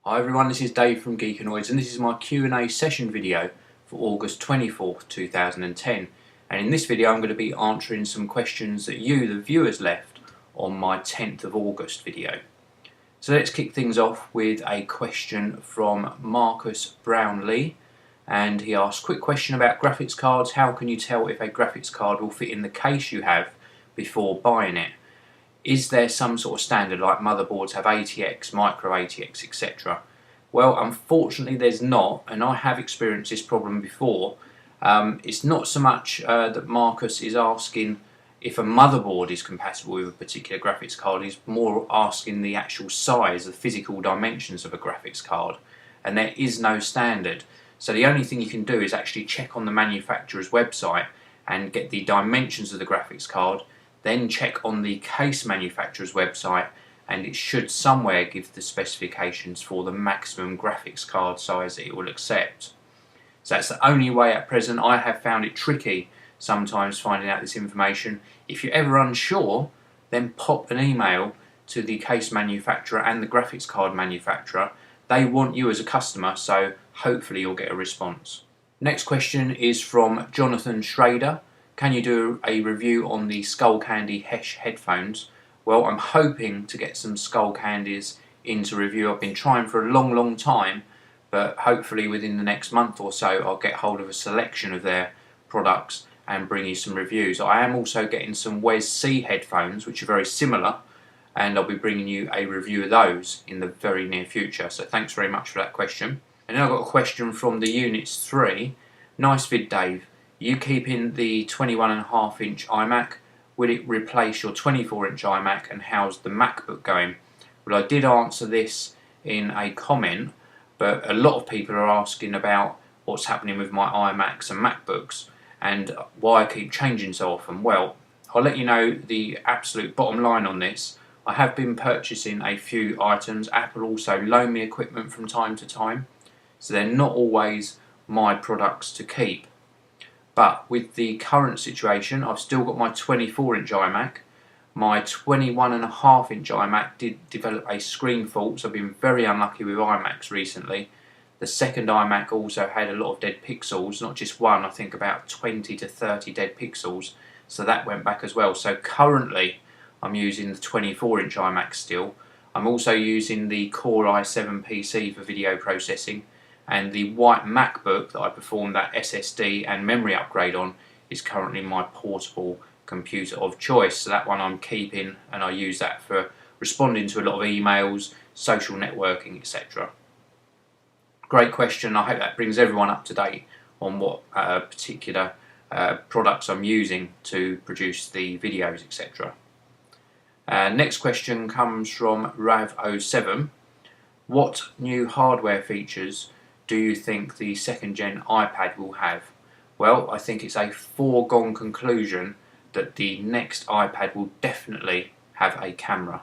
Hi everyone, this is Dave from Geekanoids and this is my Q&A session video for August 24th, 2010. And in this video I'm going to be answering some questions that you, the viewers, left on my 10th of August video. So let's kick things off with a question from Marcus Brownlee, and he asks, quick question about graphics cards. How can you tell if a graphics card will fit in the case you have before buying it? Is there some sort of standard, like motherboards have ATX, micro ATX, etc.? Well, unfortunately there's not, and I have experienced this problem before. It's not so much that Marcus is asking if a motherboard is compatible with a particular graphics card. He's more asking the actual size, the physical dimensions of a graphics card, and there is no standard. So the only thing you can do is actually check on the manufacturer's website and get the dimensions of the graphics card, then check on the case manufacturer's website, and it should somewhere give the specifications for the maximum graphics card size that it will accept. So that's the only way at present. I have found it tricky sometimes finding out this information. If you're ever unsure, then pop an email to the case manufacturer and the graphics card manufacturer. They want you as a customer, so hopefully you'll get a response. Next question is from Jonathan Schrader. Can you do a review on the Skullcandy Hesh headphones? Well, I'm hoping to get some Skullcandies into review. I've been trying for a long time, but hopefully within the next month or so I'll get hold of a selection of their products and bring you some reviews. I am also getting some Wes C headphones which are very similar, and I'll be bringing you a review of those in the very near future. So thanks very much for that question. And then I've got a question from the Units 3. Nice vid, Dave. You keeping the 21.5-inch iMac? Will it replace your 24-inch iMac, and how's the MacBook going? Well, I did answer this in a comment, but a lot of people are asking about what's happening with my iMacs and MacBooks and why I keep changing so often. Well, I'll let you know the absolute bottom line on this. I have been purchasing a few items. Apple also loan me equipment from time to time, so they're not always my products to keep. But with the current situation, I've still got my 24-inch iMac. My 21.5-inch iMac did develop a screen fault, so I've been very unlucky with iMacs recently. The second iMac also had a lot of dead pixels, not just one, I think about 20 to 30 dead pixels, so that went back as well. So currently I'm using the 24-inch iMac still. I'm also using the Core i7 PC for video processing, and the white MacBook that I performed that SSD and memory upgrade on is currently my portable computer of choice. So that one I'm keeping, and I use that for responding to a lot of emails, social networking, etc. Great question. I hope that brings everyone up to date on what particular products I'm using to produce the videos, etc. Next question comes from Rav07. What new hardware features do you think the second gen iPad will have? Well, I think it's a foregone conclusion that the next iPad will definitely have a camera.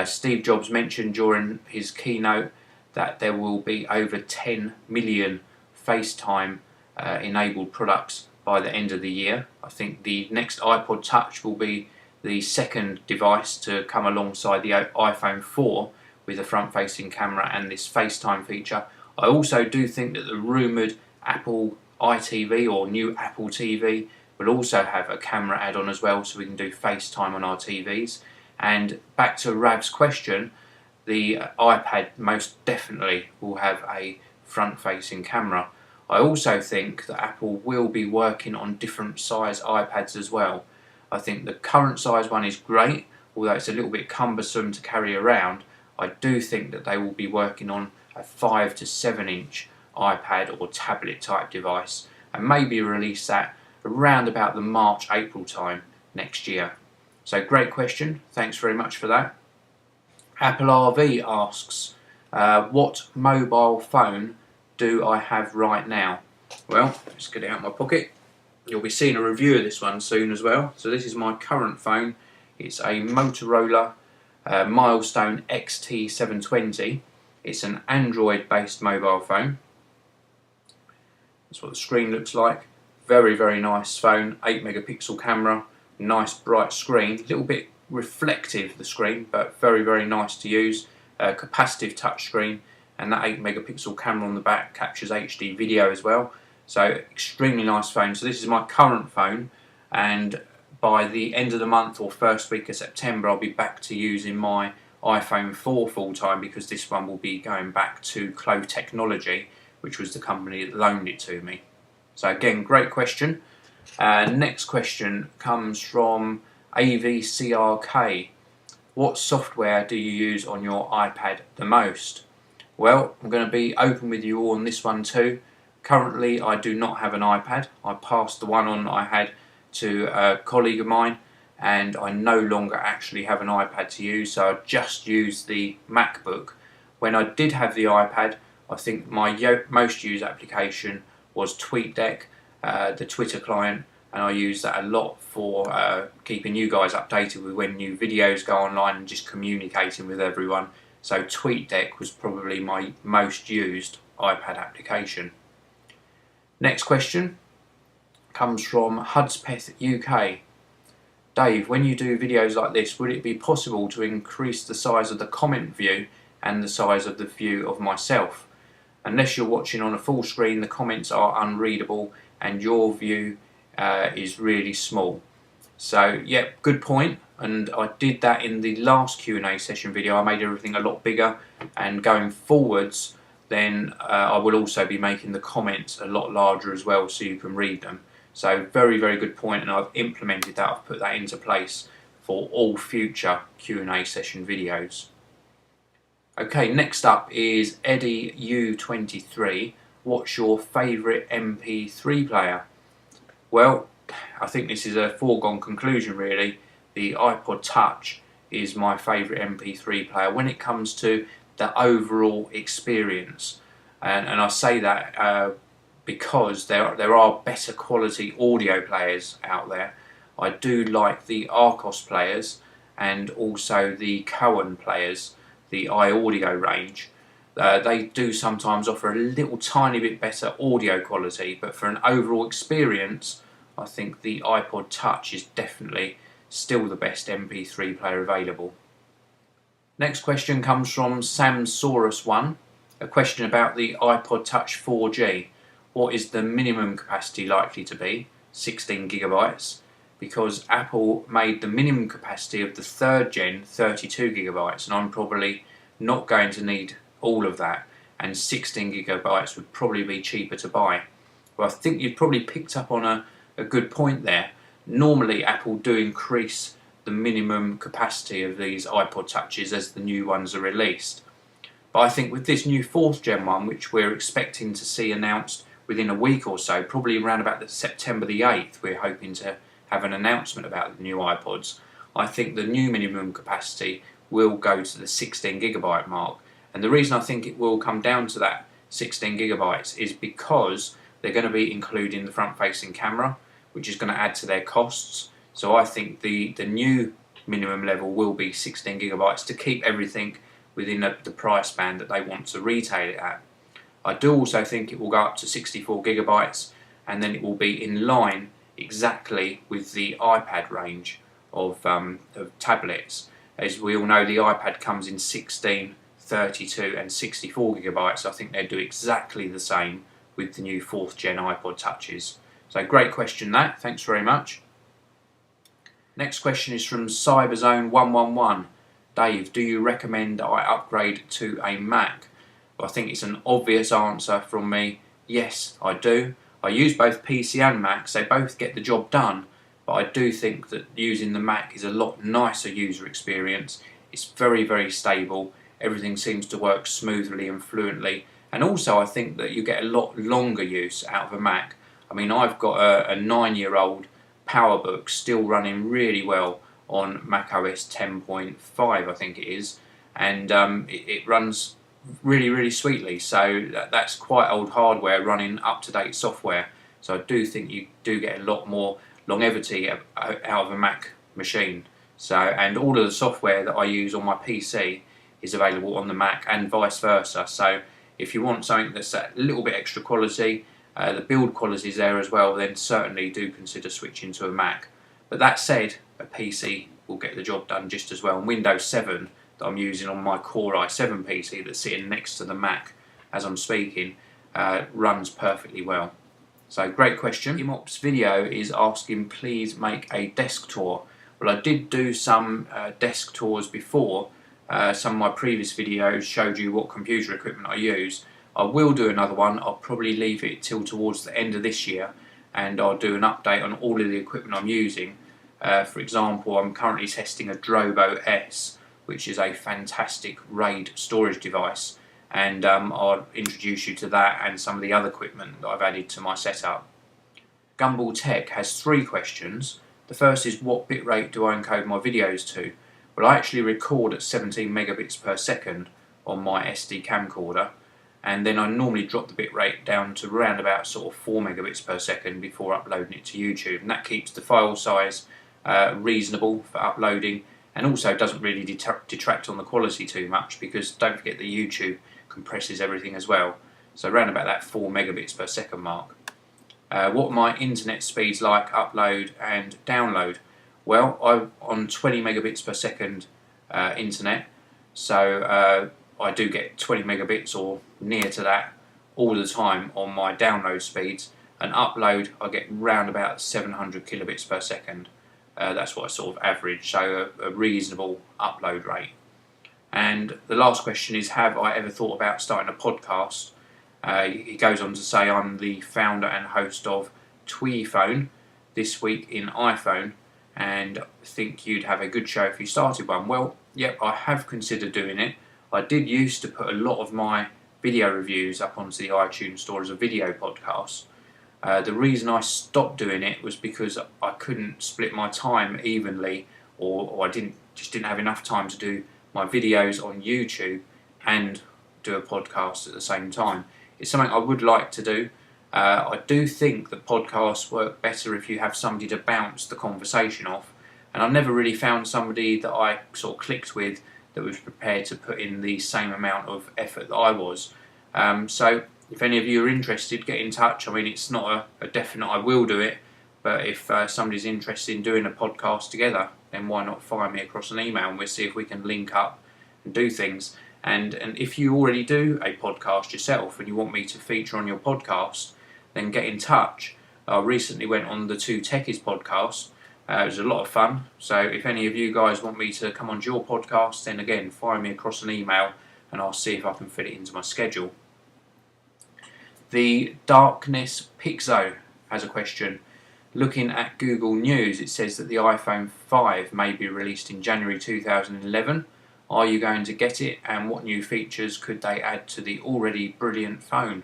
Steve Jobs mentioned during his keynote that there will be over 10 million FaceTime enabled products by the end of the year. I think the next iPod Touch will be the second device to come alongside the iPhone 4 with a front-facing camera and this FaceTime feature. I also do think that the rumoured Apple iTV or new Apple TV will also have a camera add-on as well, so we can do FaceTime on our TVs. And back to Rav's question, the iPad most definitely will have a front-facing camera. I also think that Apple will be working on different size iPads as well. I think the current size one is great, although it's a little bit cumbersome to carry around. I do think that they will be working on a 5 to 7 inch iPad or tablet type device, and maybe release that around about the March-April time next year. So great question, thanks very much for that. Apple RV asks, what mobile phone do I have right now? Well, let's get it out of my pocket. You'll be seeing a review of this one soon as well. So this is my current phone. It's a Motorola Milestone XT720. It's an Android based mobile phone. That's what the screen looks like. Very nice phone. 8 megapixel camera, nice bright screen, a little bit reflective the screen, but very nice to use. Capacitive touchscreen, and that 8 megapixel camera on the back captures HD video as well. So extremely nice phone. So this is my current phone, and by the end of the month or first week of September I'll be back to using my iPhone 4 full time, because this one will be going back to Clove Technology, which was the company that loaned it to me. So again, great question. Next question comes from AVCRK. What software do you use on your iPad the most? Well, I'm going to be open with you all on this one too. Currently I do not have an iPad. I passed the one on I had to a colleague of mine, and I no longer actually have an iPad to use, so I just use the MacBook. When I did have the iPad, I think my most used application was TweetDeck, the Twitter client, and I use that a lot for keeping you guys updated with when new videos go online and just communicating with everyone. So TweetDeck was probably my most used iPad application. Next question comes from Hudspeth UK. Dave, when you do videos like this, would it be possible to increase the size of the comment view and the size of the view of myself? Unless you're watching on a full screen, the comments are unreadable and your view is really small. So yeah, good point, and I did that in the last Q&A session video. I made everything a lot bigger, and going forwards then I will also be making the comments a lot larger as well, so you can read them. So very, very good point, and I've implemented that. I've put that into place for all future Q&A session videos. Okay, next up is Eddie U23. What's your favourite MP3 player? Well, I think this is a foregone conclusion really. The iPod Touch is my favourite MP3 player when it comes to the overall experience, and I say that because there are better quality audio players out there. I do like the Arcos players and also the Cohen players, the iAudio range. They do sometimes offer a little tiny bit better audio quality, but for an overall experience I think the iPod Touch is definitely still the best MP3 player available. Next question comes from Samsaurus1, a question about the iPod Touch 4G. What is the minimum capacity likely to be? 16 gigabytes, because Apple made the minimum capacity of the 3rd gen 32 gigabytes, and I'm probably not going to need all of that, and 16 gigabytes would probably be cheaper to buy. Well, I think you've probably picked up on a good point there. Normally Apple do increase the minimum capacity of these iPod Touches as the new ones are released. But I think with this new 4th gen one, which we're expecting to see announced within a week or so, probably around about September the 8th, we're hoping to have an announcement about the new iPods. I think the new minimum capacity will go to the 16 gigabyte mark. And the reason I think it will come down to that 16 gigabytes is because they're going to be including the front-facing camera, which is going to add to their costs. So I think the new minimum level will be 16 gigabytes to keep everything within the price band that they want to retail it at. I do also think it will go up to 64 gigabytes, and then it will be in line exactly with the iPad range of tablets. As we all know, the iPad comes in 16, 32 and 64 gigabytes. I think they'll do exactly the same with the new 4th gen iPod Touches. So great question that, thanks very much. Next question is from Cyberzone111. Dave, do you recommend I upgrade to a Mac? Well, I think it's an obvious answer from me. Yes, I do. I use both PC and Macs. They both get the job done, but I do think that using the Mac is a lot nicer user experience. It's very, very stable. Everything seems to work smoothly and fluently. And also I think that you get a lot longer use out of a Mac. I mean, I've got a 9-year-old PowerBook still running really well on macOS 10.5, I think it is, and it runs really, really sweetly. So that's quite old hardware running up-to-date software. So I do think you do get a lot more longevity out of a Mac machine. So, and all of the software that I use on my PC is available on the Mac and vice versa. So if you want something that's a little bit extra quality, the build quality is there as well, then certainly do consider switching to a Mac. But that said, a PC will get the job done just as well. And Windows 7, that I'm using on my Core i7 PC that's sitting next to the Mac as I'm speaking runs perfectly well. So great question. Imop's video is asking please make a desk tour. Well, I did do some desk tours before. Some of my previous videos showed you what computer equipment I use. I will do another one. I'll probably leave it till towards the end of this year, and I'll do an update on all of the equipment I'm using. For example, I'm currently testing a Drobo S, which is a fantastic RAID storage device, and I'll introduce you to that and some of the other equipment that I've added to my setup. Gumball Tech has 3 questions. The first is, what bitrate do I encode my videos to? Well, I actually record at 17 megabits per second on my SD camcorder, and then I normally drop the bitrate down to around about sort of 4 megabits per second before uploading it to YouTube, and that keeps the file size reasonable for uploading, and also doesn't really detract on the quality too much, because don't forget that YouTube compresses everything as well. So around about that 4 megabits per second mark. What are my internet speeds like, upload and download? Well, I'm on 20 megabits per second internet, so I do get 20 megabits or near to that all the time on my download speeds, and upload I get round about 700 kilobits per second. That's what I sort of average, so a reasonable upload rate. And the last question is, have I ever thought about starting a podcast? He goes on to say, I'm the founder and host of Tweephone, This Week in iPhone, and think you'd have a good show if you started one. Well, yep, I have considered doing it. I did used to put a lot of my video reviews up onto the iTunes store as a video podcast. The reason I stopped doing it was because I couldn't split my time evenly, or I just didn't have enough time to do my videos on YouTube and do a podcast at the same time. It's something I would like to do. I do think that podcasts work better if you have somebody to bounce the conversation off, and I've never really found somebody that I sort of clicked with that was prepared to put in the same amount of effort that I was. So if any of you are interested, get in touch. I mean, it's not a definite I will do it, but if somebody's interested in doing a podcast together, then why not fire me across an email and we'll see if we can link up and do things. And if you already do a podcast yourself and you want me to feature on your podcast, then get in touch. I recently went on the Two Techies podcast. It was a lot of fun. So if any of you guys want me to come onto your podcast, then again, fire me across an email and I'll see if I can fit it into my schedule. The Darkness Piczo has a question. Looking at Google News, it says that the iPhone 5 may be released in January 2011. Are you going to get it, and what new features could they add to the already brilliant phone?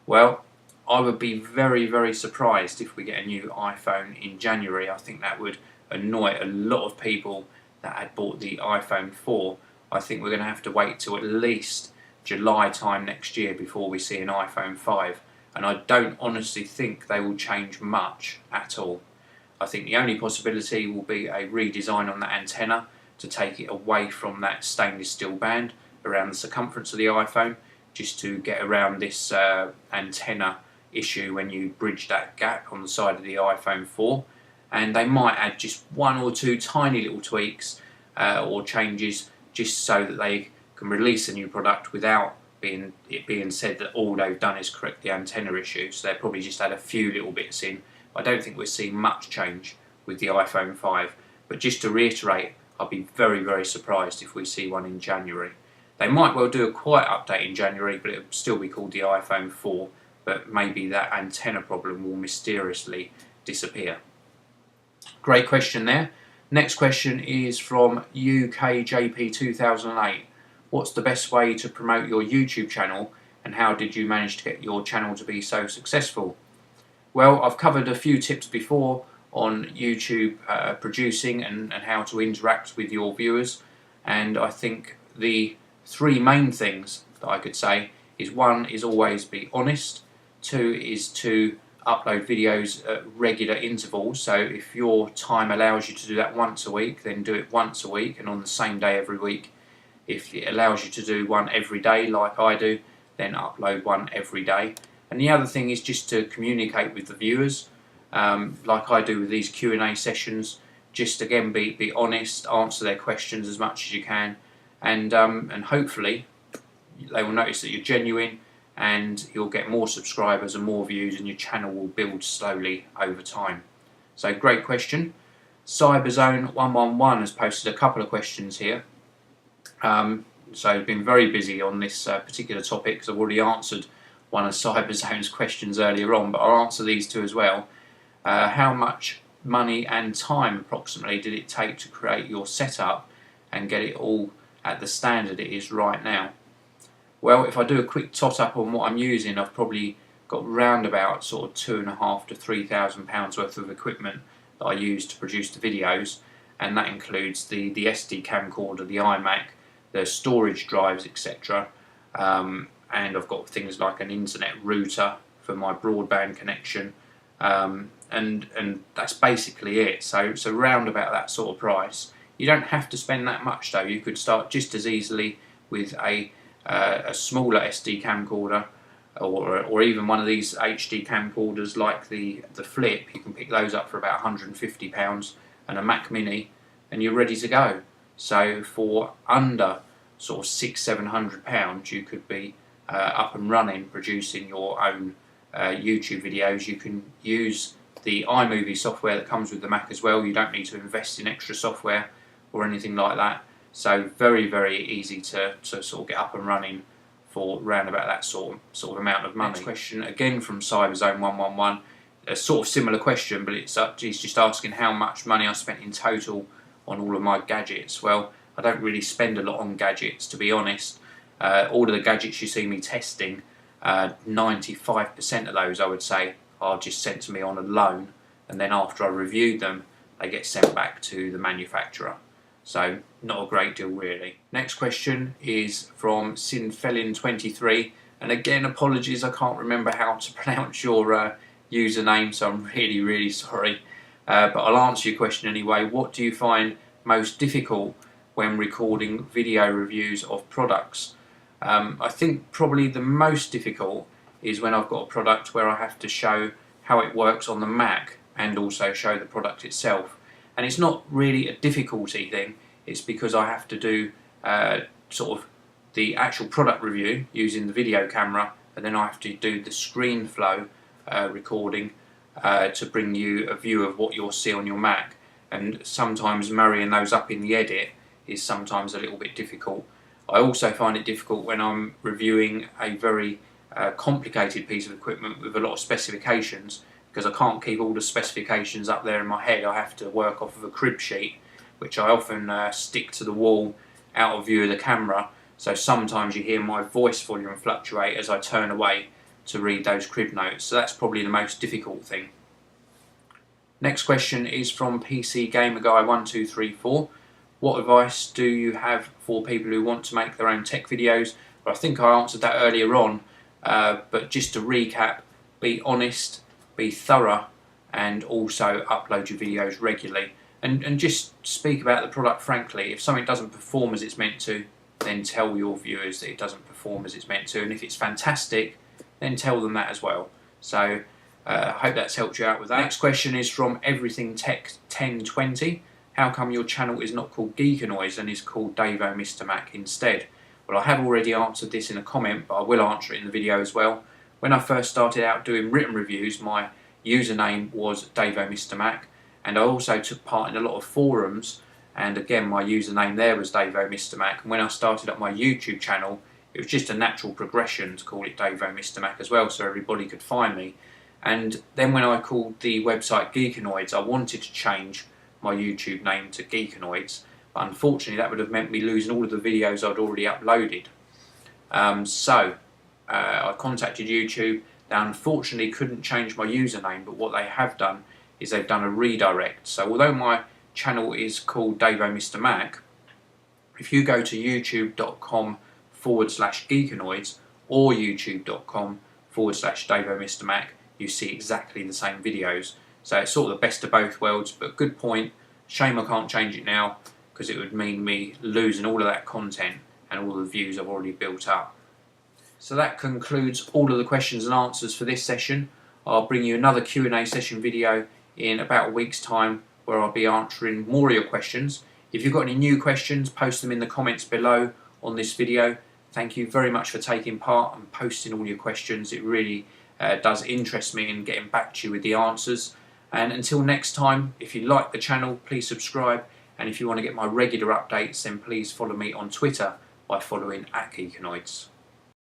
Well, I would be very, very surprised if we get a new iPhone in January. I think that would annoy a lot of people that had bought the iPhone 4. I think we're going to have to wait till at least July time next year before we see an iPhone 5. And I don't honestly think they will change much at all. I think the only possibility will be a redesign on the antenna to take it away from that stainless steel band around the circumference of the iPhone, just to get around this antenna issue when you bridge that gap on the side of the iPhone 4. And they might add just 1 or 2 tiny little tweaks or changes, just so that they can release a new product without it being said that all they've done is correct the antenna issue. So they'll probably just add a few little bits in. I don't think we'll see much change with the iPhone 5. But just to reiterate, I'll be very, very surprised if we see one in January. They might well do a quiet update in January, but it'll still be called the iPhone 4. But maybe that antenna problem will mysteriously disappear. Great question there. Next question is from UKJP2008. What's the best way to promote your YouTube channel, and how did you manage to get your channel to be so successful? Well, I've covered a few tips before on YouTube producing and how to interact with your viewers, and I think the 3 main things that I could say is: 1 is always be honest, 2 is to upload videos at regular intervals. So if your time allows you to do that once a week, then do it once a week and on the same day every week. If it allows you to do one every day like I do, then upload one every day. And the other thing is just to communicate with the viewers, like I do with these Q&A sessions. Just again be honest, answer their questions as much as you can, and hopefully they will notice that you're genuine, and you'll get more subscribers and more views, and your channel will build slowly over time. So great question. Cyberzone111 has posted a couple of questions here. So I've been very busy on this particular topic because I've already answered one of Cyberzone's questions earlier on, but I'll answer these two as well. How much money and time approximately did it take to create your setup and get it all at the standard it is right now? Well, if I do a quick tot up on what I'm using, I've probably got round about sort of £2,500 to £3,000 worth of equipment that I use to produce the videos, and that includes the SD camcorder, the iMac, the storage drives, etc. And I've got things like an internet router for my broadband connection, and that's basically it. So round about that sort of price. You don't have to spend that much though. You could start just as easily with a smaller SD camcorder, or even one of these HD camcorders like the Flip. You can pick those up for about £150, and a Mac Mini, and you're ready to go. So for under sort of £600–700, you could be up and running, producing your own YouTube videos. You can use the iMovie software that comes with the Mac as well. You don't need to invest in extra software or anything like that. So very, very easy to sort of get up and running for round about that sort of amount of money. Next question, again from Cyberzone111, a sort of similar question, but it's just asking how much money I spent in total on all of my gadgets. Well, I don't really spend a lot on gadgets, to be honest. All of the gadgets you see me testing, 95% of those, I would say, are just sent to me on a loan, and then after I reviewed them, they get sent back to the manufacturer. So not a great deal really. Next question is from Sinfelin23, and again, apologies, I can't remember how to pronounce your username, so I'm really sorry. But I'll answer your question anyway. What do you find most difficult when recording video reviews of products? I think probably the most difficult is when I've got a product where I have to show how it works on the Mac and also show the product itself. And it's not really a difficulty thing, it's because I have to do sort of the actual product review using the video camera, and then I have to do the screen flow recording to bring you a view of what you'll see on your Mac. And sometimes marrying those up in the edit is sometimes a little bit difficult. I also find it difficult when I'm reviewing a very complicated piece of equipment with a lot of specifications, because I can't keep all the specifications up there in my head. I have to work off of a crib sheet, which I often stick to the wall out of view of the camera, so sometimes you hear my voice volume fluctuate as I turn away to read those crib notes. So that's probably the most difficult thing. Next question is from PC Gamer Guy 1234. What advice do you have for people who want to make their own tech videos? Well, I think I answered that earlier on, but just to recap, be honest, be thorough, and also upload your videos regularly. And just speak about the product frankly. If something doesn't perform as it's meant to, then tell your viewers that it doesn't perform as it's meant to. And if it's fantastic, then tell them that as well. So I hope that's helped you out with that. Next question is from Everything Tech 1020. How come your channel is not called Geekanoids and is called Davo Mr. Mac instead? Well, I have already answered this in a comment, but I will answer it in the video as well. When I first started out doing written reviews, my username was Davo Mr. Mac, and I also took part in a lot of forums, and again my username there was Davo Mr. Mac. And when I started up my YouTube channel, it was just a natural progression to call it Davo Mr. Mac as well, so everybody could find me. And then when I called the website Geekanoids, I wanted to change my YouTube name to Geekanoids, but unfortunately that would have meant me losing all of the videos I'd already uploaded. I contacted YouTube. They unfortunately couldn't change my username, but what they have done is they've done a redirect. So although my channel is called Davo Mr. Mac, if you go to youtube.com/Geekanoids or youtube.com/Davo Mr. Mac, you see exactly the same videos. So it's sort of the best of both worlds, but good point. Shame I can't change it now, because it would mean me losing all of that content and all the views I've already built up. So that concludes all of the questions and answers for this session. I'll bring you another Q&A session video in about a week's time, where I'll be answering more of your questions. If you've got any new questions, post them in the comments below on this video. Thank you very much for taking part and posting all your questions. It really does interest me in getting back to you with the answers. And until next time, if you like the channel, please subscribe. And if you want to get my regular updates, then please follow me on Twitter by following @Geekanoids.